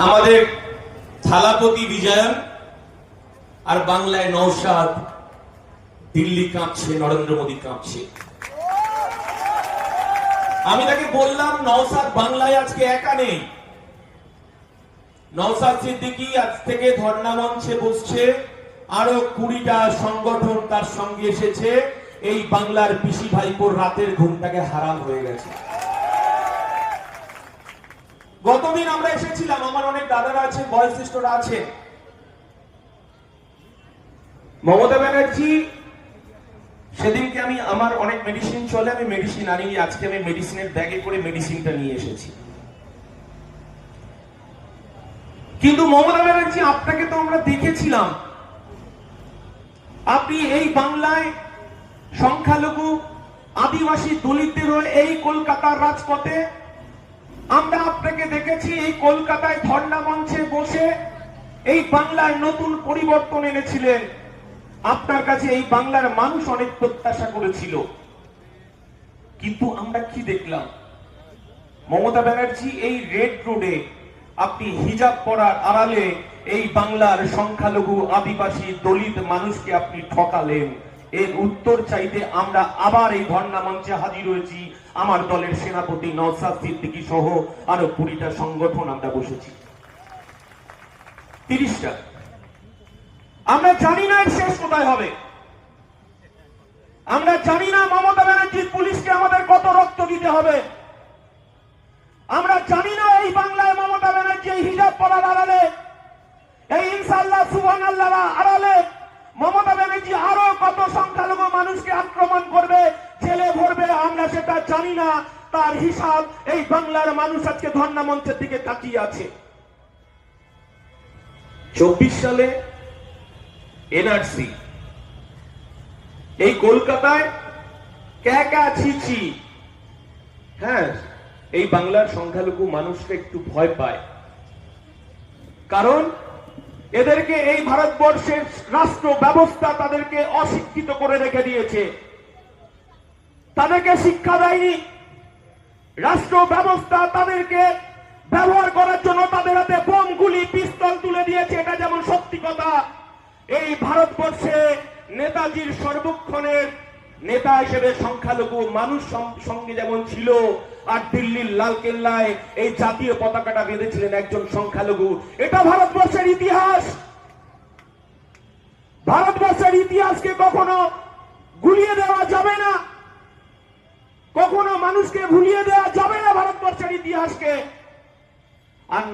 আমাদের থালাপতি বিজয়ন আর বাংলায় নওশাদ, দিল্লি কাঁপছে, নরেন্দ্র মোদী কাঁপছে। আমি তাকে বললাম নওশাদ বাংলায় আজকে একা নেই। নওশাদ সিদ্দিকী আজ থেকে ধর্ণা মঞ্চে বসছে, আরো 20টা সংগঠন তার সঙ্গে এসেছে। এই বাংলার পিসি ভাইপোর রাতের ঘুমটাকে হারাম হয়ে গেছে। গতদিন আমরা এসেছিলাম, আমার অনেক দাদারা আছে, বয়োজ্যেষ্ঠরা আছে। মমতা ব্যানার্জি সেদিনকে আমার অনেক মেডিসিন চলে, আমি মেডিসিন আনি, আজকে আমি মেডিসিনের ব্যাগে করে মেডিসিনটা নিয়ে এসেছি। কিন্তু মমতা ব্যানার্জি, আপনাকে তো আমরা দেখেছিলাম, আপনি এই বাংলায় সংখ্যালঘু আদিবাসী দলিতদের এই কলকাতার রাজপথে আমরা আপনাকে দেখেছি, এই কলকাতায় ধর্ণা মঞ্চে বসে এই বাংলার নতুন পরিবর্তন এনেছিলেন। আপনার কাছে এই বাংলার মানুষ অনেক প্রত্যাশা করেছিল, কিন্তু আমরা কি দেখলাম? মমতা ব্যানার্জি, এই রেড রোডে আপনি হিজাব পরার আড়ালে এই বাংলার সংখ্যালঘু আদিবাসী দলিত মানুষকে আপনি ঠকালেন। এর উত্তর চাইতে আমরা আবার এই ধর্ণা মঞ্চে হাজির হয়েছি। আমার দলের সেনাপতি নওশাদ সিদ্দিকী সহ আরো 20টা সংগঠন আমরা বসেছি, 30টা। আমরা জানি না এর শেষ কোথায় হবে। আমরা জানি না মমতা ব্যানার্জির পুলিশকে আমাদের কত রক্ত দিতে হবে। আমরা জানি না এই বাংলায় মমতা ব্যানার্জি এই হিজাব পরার আড়ালে, এই ইনশাআল্লাহ সুবহানাল্লাহ আড়ালে মমতা ব্যানার্জি আরো কত সংখ্যালঘু মানুষকে আক্রমণ করবে, জেলে ভরবে। আমরা সেটা জানি না। তার হিসাব এই বাংলার মানুষ আজকে ধর্ণা মঞ্চের দিকে তাকিয়ে আছে। 24 সালে এনআরসি এই কলকাতায় ক্যাকা ছিছি, হ্যাঁ, এই বাংলার সংখ্যালঘু মানুষকে একটু ভয় পায়, কারণ এদেরকে এই ভারতবর্ষের রাষ্ট্র ব্যবস্থা তাদেরকে অশিক্ষিত করে রেখে দিয়েছে, তাদেরকে শিক্ষা দেয়নি। রাষ্ট্র ব্যবস্থা তাদেরকে ব্যবহার করার জন্য তাদের হাতে বোম, গুলি, পিস্তল তুলে দিয়েছে। এটা যেমন সত্যি কথা, এই ভারতবর্ষে নেতাজির সর্বক্ষণের নেতা হিসেবে সংখ্যালঘু মানুষ সঙ্গে যেমন ছিল, আর দিল্লির লালকেল্লায় এই জাতীয় পতাকাটা বেঁধেছিলেন একজন সংখ্যালঘু। এটা ভারতবর্ষের ইতিহাস। ভারতবর্ষের ইতিহাসকে কখনো গুলিয়ে দেওয়া যাবে না, কখনো মানুষকে ভুলিয়ে দেওয়া যাবে না ভারতবর্ষের ইতিহাসকে। আর